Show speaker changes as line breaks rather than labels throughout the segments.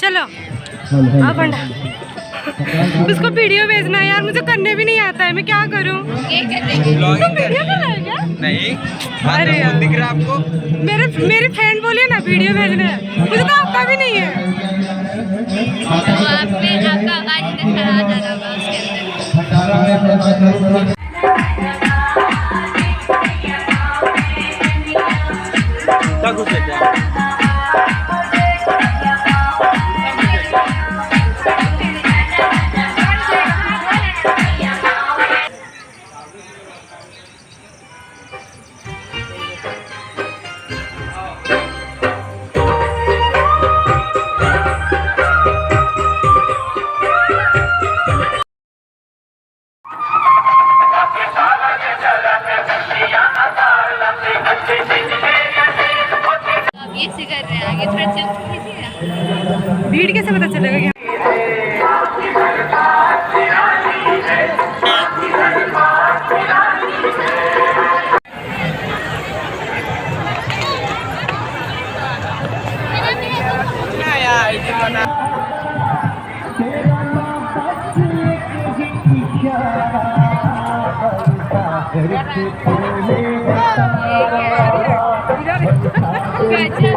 चलो अब उसको वीडियो भेजना है यार, मुझे करने भी नहीं आता है, मैं क्या करूं? तुम वीडियो बनाए क्या?
नहीं।
अरे यार
दिख रहा आपको?
मेरी फ्रेंड बोलिए ना वीडियो भेजने, मुझे तो आता भी नहीं है।
आपका आवाज इधर खड़ा आ जा रहा होगा उसके अंदर। ये कर रहे हैं आगे थोड़ा चल कीजिएगा।
भीड़ कैसे पता चलेगा कि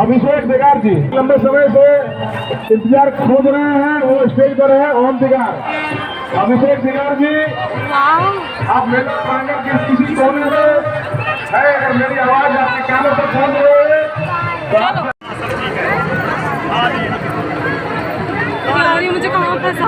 अभिषेक दिगार जी लंबे समय से इंतजार खोज रहे हैं, वो स्टेज पर है। ओम दिगार, अभिषेक दिगार जी, आप मेरा प्रांगण के किसी कोने में है, अगर मेरी आवाज आपके कानों तक पहुंच रही है
मुझे कहाँ फंसा